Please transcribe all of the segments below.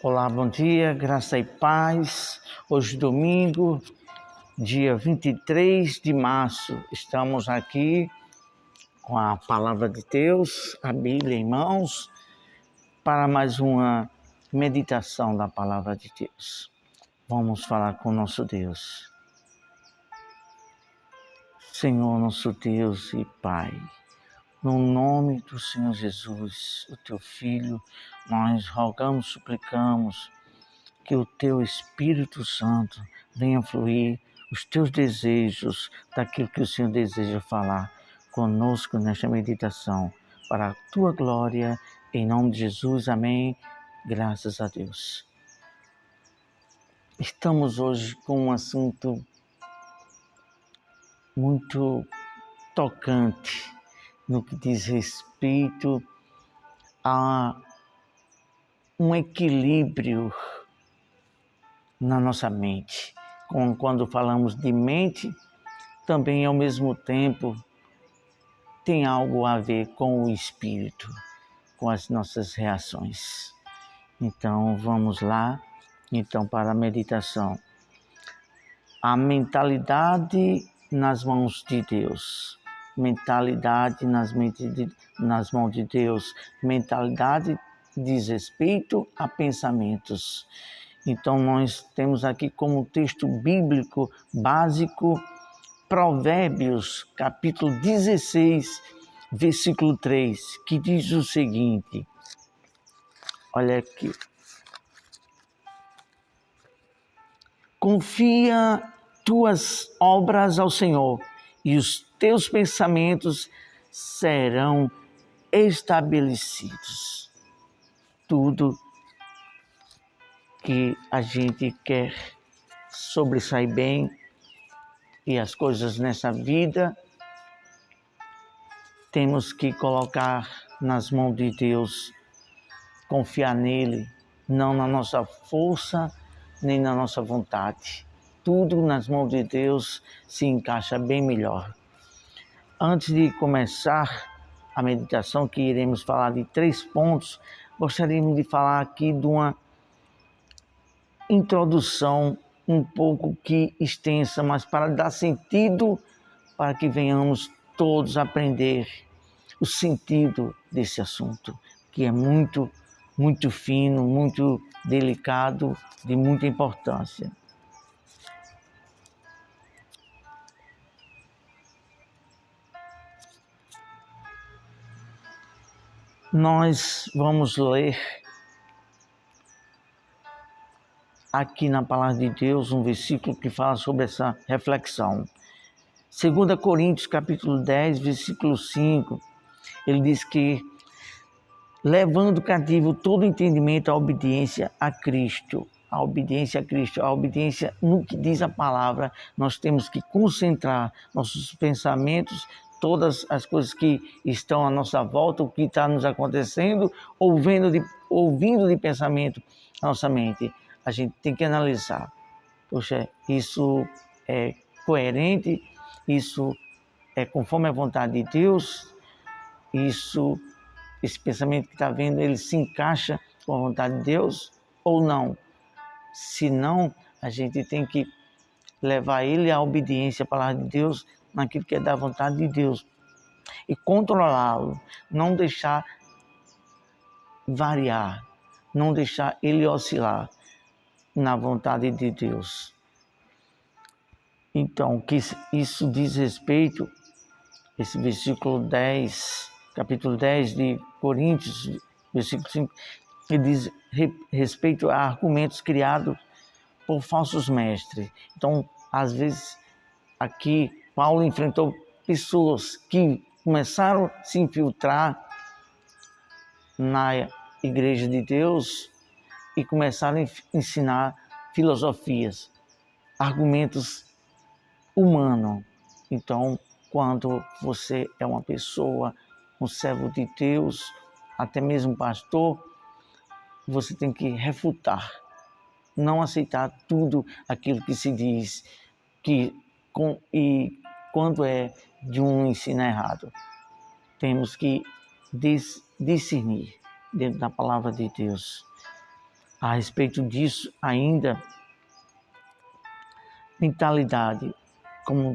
Olá, bom dia, graça e paz. Hoje, domingo, dia 23 de março, estamos aqui com a Palavra de Deus, a Bíblia em mãos, para mais uma meditação da Palavra de Deus. Vamos falar com o nosso Deus. Senhor, nosso Deus e Pai, no nome do Senhor Jesus, o Teu Filho, nós rogamos, suplicamos que o Teu Espírito Santo venha fluir os Teus desejos, daquilo que o Senhor deseja falar conosco nesta meditação, para a Tua glória, em nome de Jesus, amém, graças a Deus. Estamos hoje com um assunto muito tocante no que diz respeito a um equilíbrio na nossa mente. Quando falamos de mente, também ao mesmo tempo tem algo a ver com o espírito, com as nossas reações. Então vamos lá, para a meditação. A mentalidade nas mãos de Deus. Mentalidade nas mãos de Deus. Mentalidade diz respeito a pensamentos. Então, nós temos aqui como texto bíblico básico Provérbios, capítulo 16, versículo 3, que diz o seguinte, olha aqui. Confia tuas obras ao Senhor e os teus pensamentos serão estabelecidos. Tudo que a gente quer sobressair bem e as coisas nessa vida, temos que colocar nas mãos de Deus, confiar nele, não na nossa força, nem na nossa vontade. Tudo nas mãos de Deus se encaixa bem melhor. Antes de começar a meditação, que iremos falar de 3 pontos, gostaríamos de falar aqui de uma introdução um pouco que extensa, mas para dar sentido, para que venhamos todos aprender o sentido desse assunto, que é muito, muito fino, muito delicado, de muita importância. Nós vamos ler aqui na Palavra de Deus um versículo que fala sobre essa reflexão. 2 Coríntios, capítulo 10, versículo 5, ele diz que levando cativo todo entendimento à obediência a Cristo. A obediência a Cristo, a obediência no que diz a palavra, nós temos que concentrar nossos pensamentos, todas as coisas que estão à nossa volta, o que está nos acontecendo, ouvindo de pensamento a nossa mente. A gente tem que analisar. Poxa, isso é coerente, isso é conforme a vontade de Deus, esse pensamento que está vendo, ele se encaixa com a vontade de Deus ou não? Se não, a gente tem que levar ele à obediência à palavra de Deus, naquilo que é da vontade de Deus, e controlá-lo, não deixar variar, não deixar ele oscilar na vontade de Deus. Então, que isso diz respeito, esse versículo 10, capítulo 10 de Coríntios, versículo 5, ele diz respeito a argumentos criados por falsos mestres. Então, às vezes, aqui, Paulo enfrentou pessoas que começaram a se infiltrar na igreja de Deus e começaram a ensinar filosofias, argumentos humanos. Então, quando você é uma pessoa, um servo de Deus, até mesmo pastor, você tem que refutar, não aceitar tudo aquilo que se diz, e quando é de um ensino errado. Temos que discernir dentro da palavra de Deus. A respeito disso, ainda, mentalidade, como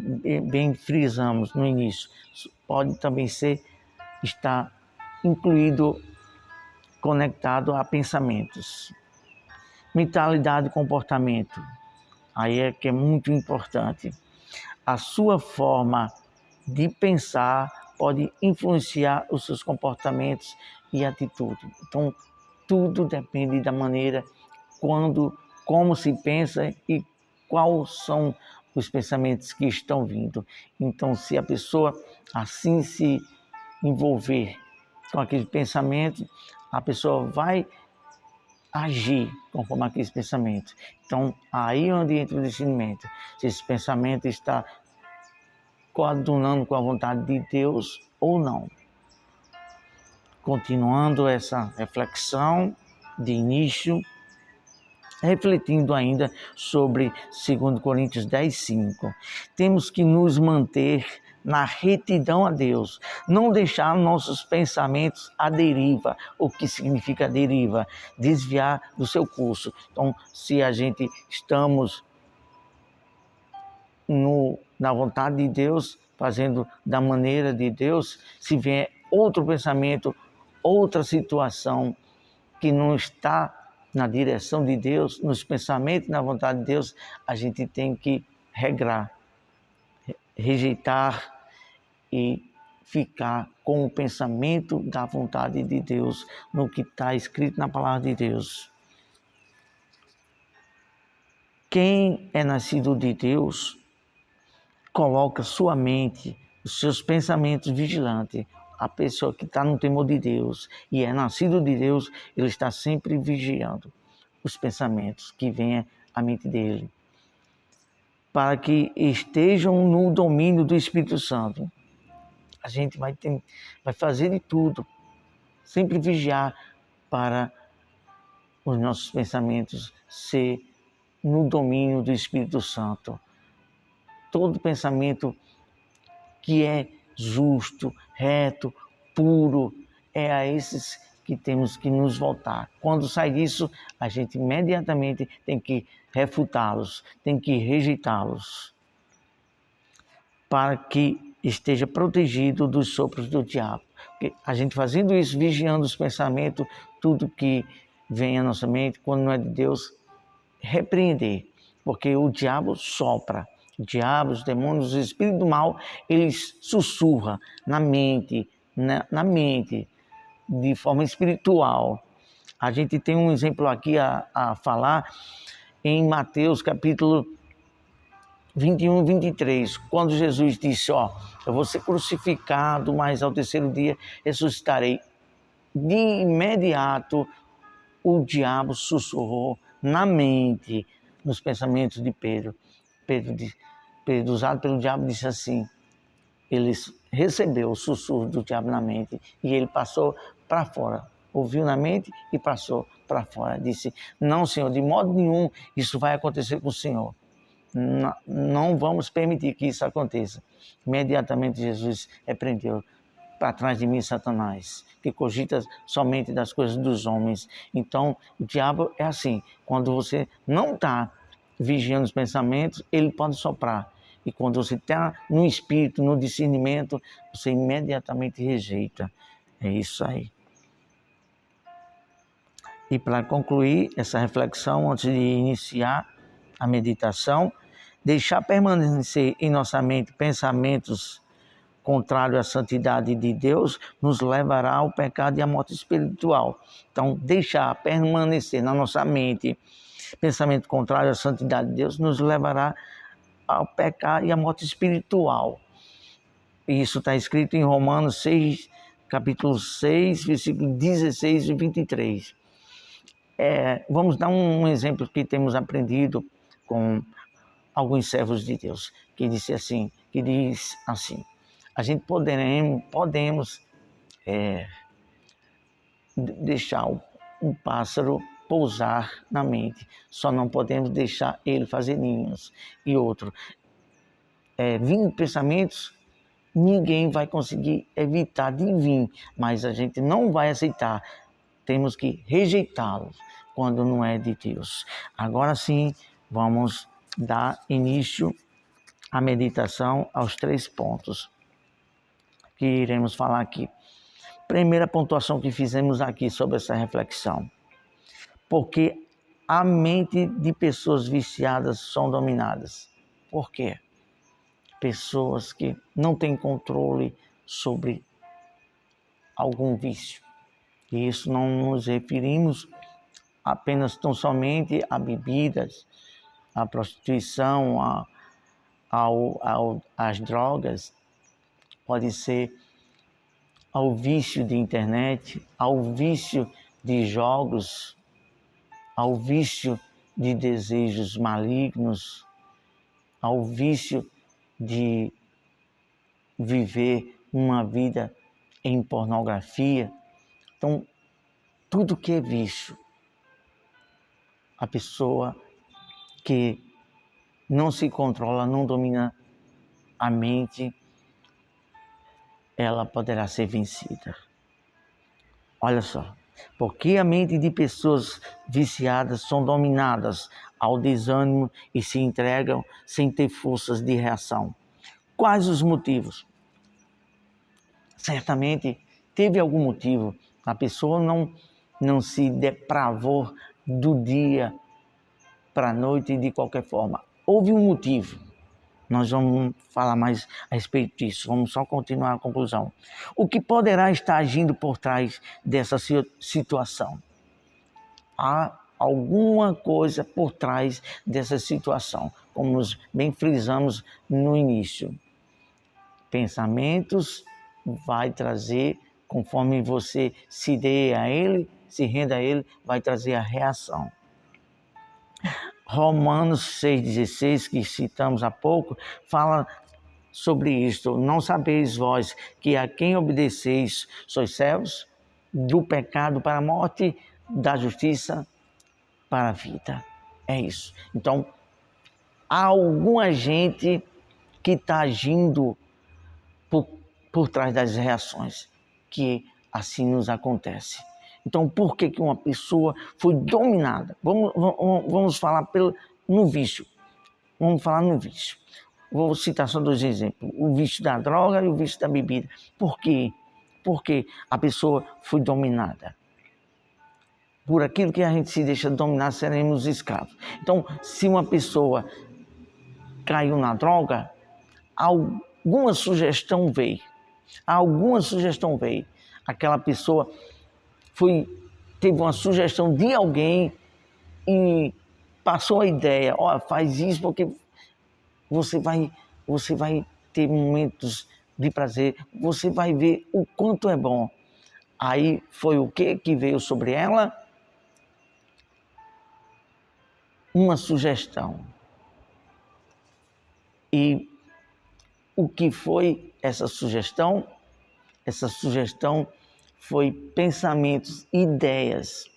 bem frisamos no início, pode também estar incluído, conectado a pensamentos. Mentalidade e comportamento, aí é que é muito importante. A sua forma de pensar pode influenciar os seus comportamentos e atitudes. Então, tudo depende da maneira, como se pensa e quais são os pensamentos que estão vindo. Então, se a pessoa assim se envolver com aquele pensamento, a pessoa vai agir conforme aqueles pensamentos. Então, aí é onde entra o discernimento. Se esse pensamento está coadunando com a vontade de Deus ou não. Continuando essa reflexão de início, refletindo ainda sobre 2 Coríntios 10:5. Temos que nos manter na retidão a Deus, não deixar nossos pensamentos à deriva. O que significa deriva? Desviar do seu curso. Então, se a gente estamos na vontade de Deus, fazendo da maneira de Deus, se vier outro pensamento, outra situação que não está na direção de Deus, nos pensamentos, na vontade de Deus, a gente tem que regrar, rejeitar e ficar com o pensamento da vontade de Deus, no que está escrito na palavra de Deus. Quem é nascido de Deus, coloca sua mente, os seus pensamentos vigilantes. A pessoa que está no temor de Deus e é nascido de Deus, ele está sempre vigiando os pensamentos que vêm à mente dele, para que estejam no domínio do Espírito Santo. A gente vai fazer de tudo, sempre vigiar para os nossos pensamentos ser no domínio do Espírito Santo. Todo pensamento que é justo, reto, puro, é a esses que temos que nos voltar. Quando sai disso, a gente imediatamente tem que refutá-los, tem que rejeitá-los, para que esteja protegido dos sopros do diabo. Porque a gente fazendo isso, vigiando os pensamentos, tudo que vem à nossa mente, quando não é de Deus, repreender, porque o diabo sopra. O diabo, os demônios, os espíritos do mal, eles sussurram na mente, de forma espiritual. A gente tem um exemplo aqui a falar em Mateus capítulo 21 e 23, quando Jesus disse, eu vou ser crucificado, mas ao terceiro dia ressuscitarei. De imediato, o diabo sussurrou na mente, nos pensamentos de Pedro. Pedro, usado pelo diabo, disse assim, ele recebeu o sussurro do diabo na mente e ele passou para fora. Ouviu na mente e passou para fora. Disse, não, Senhor, de modo nenhum isso vai acontecer com o Senhor. Não vamos permitir que isso aconteça. Imediatamente Jesus repreendeu, para trás de mim, Satanás, que cogita somente das coisas dos homens. Então, o diabo é assim, quando você não está vigiando os pensamentos, ele pode soprar. E quando você está no espírito, no discernimento, você imediatamente rejeita. É isso aí. E para concluir essa reflexão, antes de iniciar a meditação, deixar permanecer em nossa mente pensamentos contrários à santidade de Deus nos levará ao pecado e à morte espiritual. Então, deixar permanecer na nossa mente pensamento contrário à santidade de Deus nos levará ao pecado e à morte espiritual. Isso está escrito em Romanos 6, capítulo 6, versículo 16 e 23. Vamos dar um exemplo que temos aprendido com alguns servos de Deus, que diz assim, a gente podemos deixar um pássaro pousar na mente, só não podemos deixar ele fazer ninhos. E outro, vindo pensamentos, ninguém vai conseguir evitar de vir, mas a gente não vai aceitar, temos que rejeitá-los. quando não é de Deus. Agora sim, vamos dar início à meditação aos 3 pontos que iremos falar aqui. Primeira pontuação que fizemos aqui sobre essa reflexão. Porque a mente de pessoas viciadas são dominadas. Por quê? Pessoas que não têm controle sobre algum vício. E isso não nos referimos apenas tão somente a bebidas, a prostituição, às drogas. Pode ser ao vício de internet, ao vício de jogos, ao vício de desejos malignos, ao vício de viver uma vida em pornografia. Então, tudo que é vício, a pessoa que não se controla, não domina a mente, ela poderá ser vencida. Olha só, porque a mente de pessoas viciadas são dominadas ao desânimo e se entregam sem ter forças de reação. Quais os motivos? Certamente teve algum motivo. A pessoa não se depravou do dia para a noite de qualquer forma. Houve um motivo. Nós vamos falar mais a respeito disso. Vamos só continuar a conclusão. O que poderá estar agindo por trás dessa situação? Há alguma coisa por trás dessa situação, como nós bem frisamos no início. Pensamentos vai trazer, conforme você se dê a ele, se renda a ele, vai trazer a reação. Romanos 6,16, que citamos há pouco, fala sobre isto. Não sabeis vós que a quem obedeceis sois servos do pecado para a morte, da justiça para a vida. É isso. Então, há alguma gente que está agindo por trás das reações, que assim nos acontece. Então, por que uma pessoa foi dominada? Vamos falar no vício. Vamos falar no vício. Vou citar só 2 exemplos. O vício da droga e o vício da bebida. Por quê? Porque a pessoa foi dominada. Por aquilo que a gente se deixa dominar, seremos escravos. Então, se uma pessoa caiu na droga, alguma sugestão veio. Aquela pessoa teve uma sugestão de alguém e passou a ideia, faz isso porque você vai ter momentos de prazer, você vai ver o quanto é bom. Aí foi o que veio sobre ela? Uma sugestão. E o que foi essa sugestão? Essa sugestão foi pensamentos, ideias.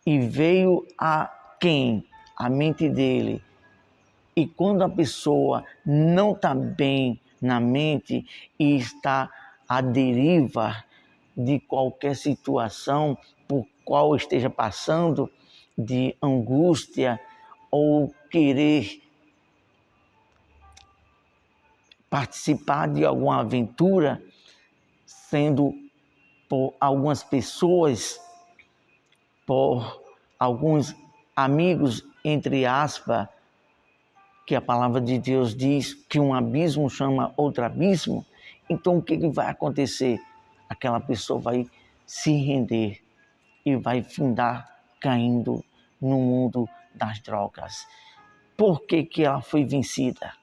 E veio a quem? A mente dele. E quando a pessoa não está bem na mente e está à deriva de qualquer situação por qual esteja passando, de angústia ou querer participar de alguma aventura, sendo por algumas pessoas, por alguns amigos, entre aspas, que a palavra de Deus diz que um abismo chama outro abismo, então o que vai acontecer? Aquela pessoa vai se render e vai findar caindo no mundo das drogas. Por que ela foi vencida?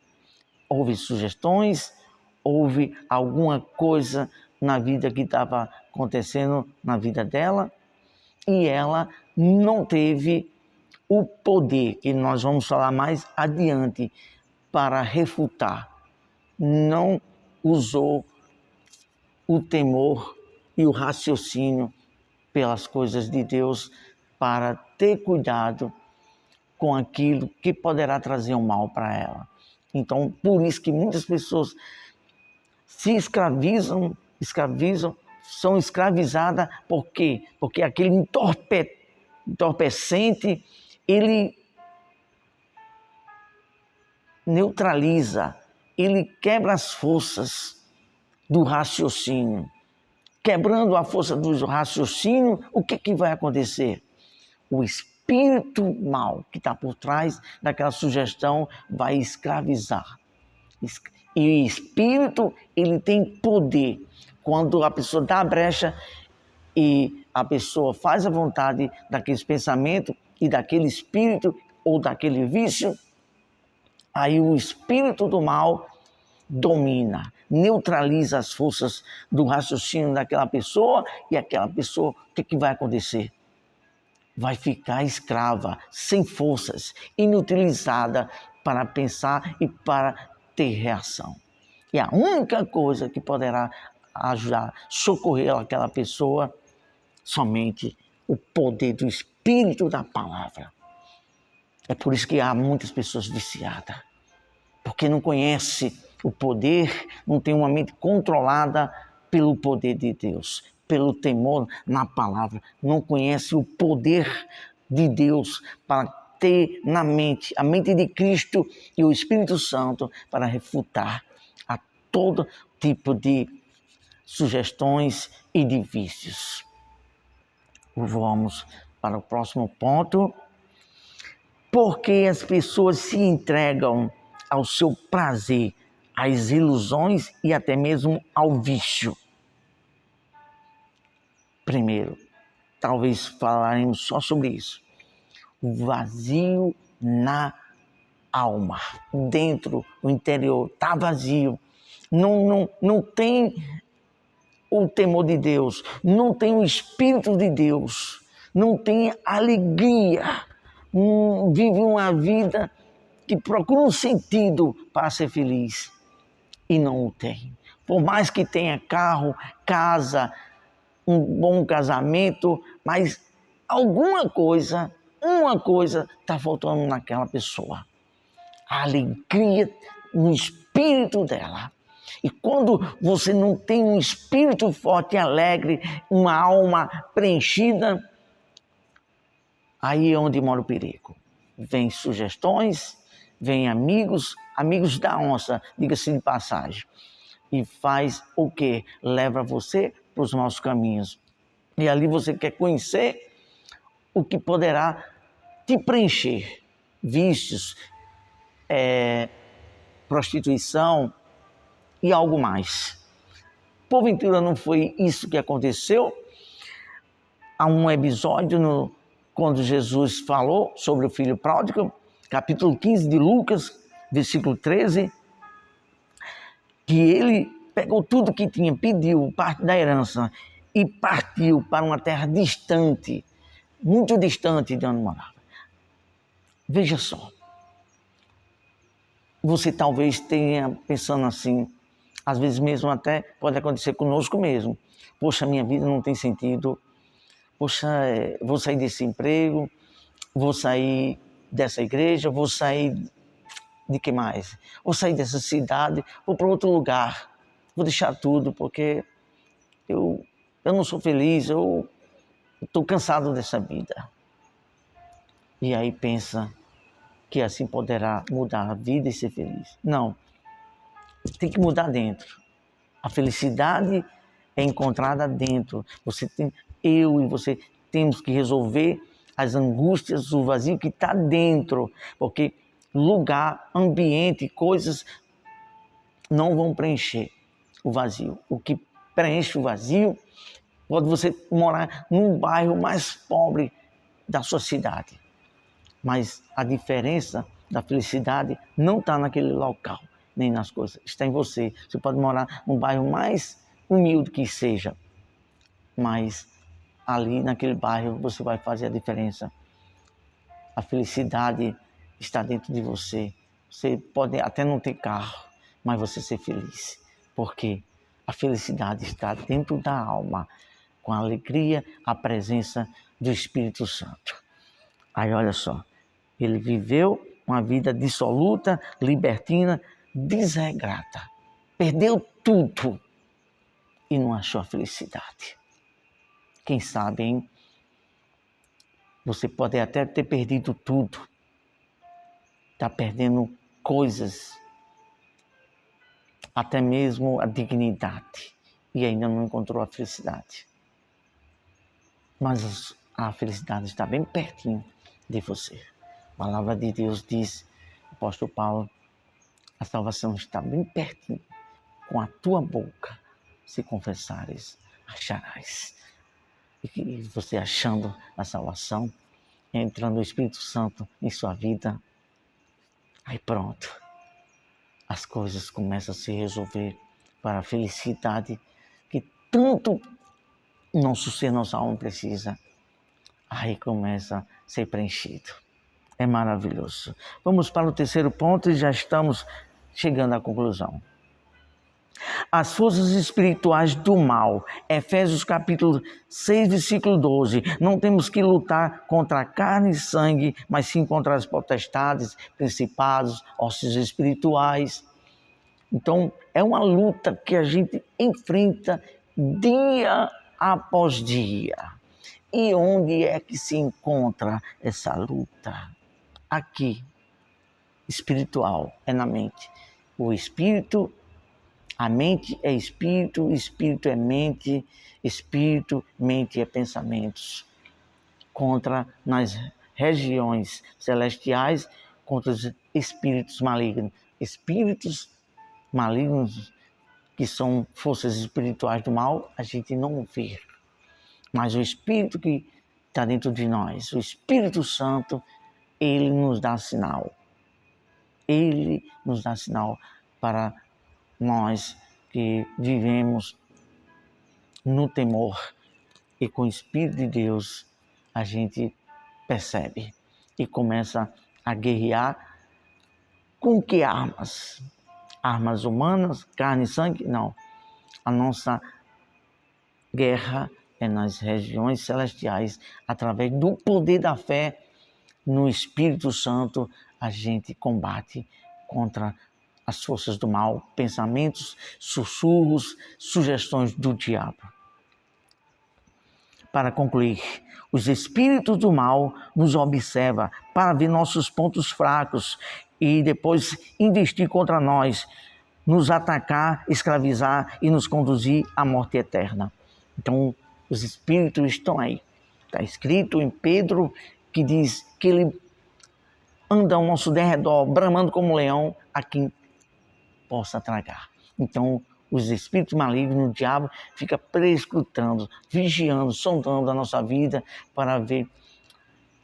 Houve sugestões, houve alguma coisa na vida que estava acontecendo na vida dela e ela não teve o poder, que nós vamos falar mais adiante, para refutar. Não usou o temor e o raciocínio pelas coisas de Deus para ter cuidado com aquilo que poderá trazer um mal para ela. Então, por isso que muitas pessoas se escravizam, são escravizadas. Por quê? Porque aquele entorpecente, ele neutraliza, ele quebra as forças do raciocínio. Quebrando a força do raciocínio, o que vai acontecer? O espírito mal que está por trás daquela sugestão vai escravizar. E o espírito, ele tem poder. Quando a pessoa dá a brecha e a pessoa faz a vontade daqueles pensamentos e daquele espírito ou daquele vício, aí o espírito do mal domina, neutraliza as forças do raciocínio daquela pessoa e aquela pessoa, o que vai acontecer? Vai ficar escrava, sem forças, inutilizada para pensar e para ter reação. E a única coisa que poderá ajudar, socorrer aquela pessoa, somente o poder do Espírito da Palavra. É por isso que há muitas pessoas viciadas, porque não conhece o poder, não tem uma mente controlada pelo poder de Deus, pelo temor na palavra, não conhece o poder de Deus para ter na mente, a mente de Cristo e o Espírito Santo para refutar a todo tipo de sugestões e de vícios. Vamos para o próximo ponto. Porque as pessoas se entregam ao seu prazer, às ilusões e até mesmo ao vício. Primeiro, talvez falaremos só sobre isso. O vazio na alma, dentro, no interior, está vazio. Não tem o temor de Deus, não tem o Espírito de Deus, não tem alegria, vive uma vida que procura um sentido para ser feliz e não o tem. Por mais que tenha carro, casa, um bom casamento, mas uma coisa está faltando naquela pessoa. A alegria no espírito dela. E quando você não tem um espírito forte e alegre, uma alma preenchida, aí é onde mora o perigo. Vem sugestões, vem amigos da onça, diga-se de passagem, e faz o quê? Leva você para os maus caminhos. E ali você quer conhecer o que poderá te preencher. Vícios, prostituição e algo mais. Porventura não foi isso que aconteceu? Há um episódio quando Jesus falou sobre o filho pródigo, capítulo 15 de Lucas, versículo 13, que ele pegou tudo que tinha, pediu parte da herança e partiu para uma terra distante, muito distante de onde morava. Veja só, você talvez tenha pensando assim, às vezes mesmo até pode acontecer conosco mesmo. Poxa, minha vida não tem sentido. Poxa, vou sair desse emprego, vou sair dessa igreja, vou sair de que mais? Vou sair dessa cidade, vou para outro lugar, vou deixar tudo porque eu não sou feliz, eu estou cansado dessa vida. E aí pensa que assim poderá mudar a vida e ser feliz. Não, tem que mudar dentro. A felicidade é encontrada dentro. Eu e você temos que resolver as angústias, o vazio que está dentro, porque lugar, ambiente, coisas não vão preencher o vazio. O que preenche o vazio pode você morar num bairro mais pobre da sua cidade, mas a diferença da felicidade não está naquele local, nem nas coisas, está em você. Você pode morar num bairro mais humilde que seja, mas ali naquele bairro você vai fazer a diferença. A felicidade está dentro de você. Você pode até não ter carro, mas você ser feliz, porque a felicidade está dentro da alma, com a alegria, a presença do Espírito Santo. Aí olha só, ele viveu uma vida dissoluta, libertina, desregrada. Perdeu tudo e não achou a felicidade. Quem sabe, hein? Você pode até ter perdido tudo, está perdendo coisas, até mesmo a dignidade, e ainda não encontrou a felicidade. Mas a felicidade está bem pertinho de você. A palavra de Deus diz, o apóstolo Paulo, a salvação está bem pertinho. Com a tua boca, se confessares, acharás. E você achando a salvação, entrando o Espírito Santo em sua vida, aí pronto. As coisas começam a se resolver para a felicidade que tanto nosso ser, nossa alma precisa. Aí começa a ser preenchido. É maravilhoso. Vamos para o terceiro ponto e já estamos chegando à conclusão. As forças espirituais do mal. Efésios capítulo 6, versículo 12. Não temos que lutar contra a carne e sangue, mas sim contra as potestades, principados, hostes espirituais. Então, é uma luta que a gente enfrenta dia após dia. E onde é que se encontra essa luta? Aqui, espiritual, é na mente. O espírito, a mente é espírito, espírito é mente, espírito, mente é pensamentos. Contra nas regiões celestiais, contra os espíritos malignos. Espíritos malignos, que são forças espirituais do mal, a gente não vê. Mas o Espírito que está dentro de nós, o Espírito Santo, ele nos dá sinal. Ele nos dá sinal para nós que vivemos no temor. E com o Espírito de Deus, a gente percebe e começa a guerrear. Com que armas? Armas humanas, carne e sangue? Não. A nossa guerra é nas regiões celestiais, através do poder da fé no Espírito Santo, a gente combate contra as forças do mal, pensamentos, sussurros, sugestões do diabo. Para concluir, os espíritos do mal nos observam para ver nossos pontos fracos e depois investir contra nós, nos atacar, escravizar e nos conduzir à morte eterna. Então, os espíritos estão aí. Está escrito em Pedro que diz que ele anda ao nosso derredor, bramando como um leão, a quem possa tragar. Então, os espíritos malignos, o diabo, fica prescrutando, vigiando, sondando a nossa vida para ver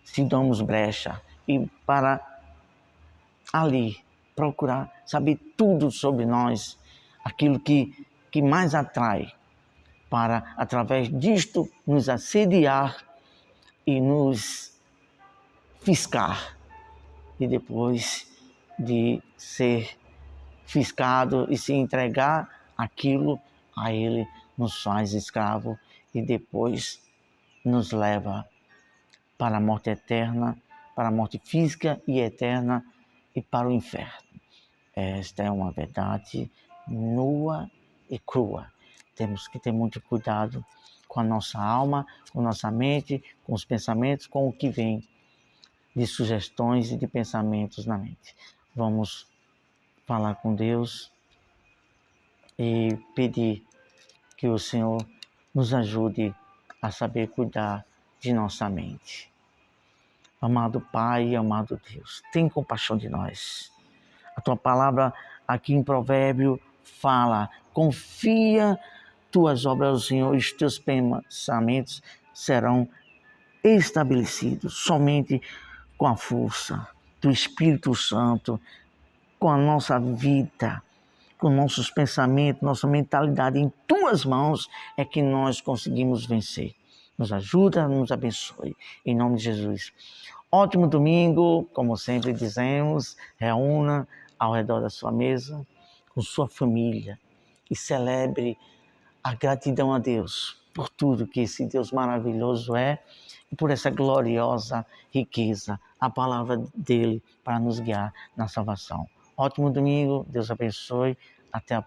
se damos brecha e para ali procurar saber tudo sobre nós, aquilo que mais atrai, para, através disto, nos assediar e nos fiscar. E depois de ser fiscado e se entregar aquilo a ele, nos faz escravo e depois nos leva para a morte eterna, para a morte física e eterna e para o inferno. Esta é uma verdade nua e crua. Temos que ter muito cuidado com a nossa alma, com a nossa mente, com os pensamentos, com o que vem de sugestões e de pensamentos na mente. Vamos falar com Deus e pedir que o Senhor nos ajude a saber cuidar de nossa mente. Amado Pai, amado Deus, tem compaixão de nós. A tua palavra aqui em Provérbio fala: confia tuas obras ao Senhor e os teus pensamentos serão estabelecidos somente com a força do Espírito Santo, com a nossa vida, com nossos pensamentos, nossa mentalidade em tuas mãos é que nós conseguimos vencer. Nos ajuda, nos abençoe. Em nome de Jesus. Ótimo domingo, como sempre dizemos, reúna ao redor da sua mesa, com sua família e celebre a gratidão a Deus por tudo que esse Deus maravilhoso é e por essa gloriosa riqueza, a palavra dele para nos guiar na salvação. Ótimo domingo, Deus abençoe, até a próxima.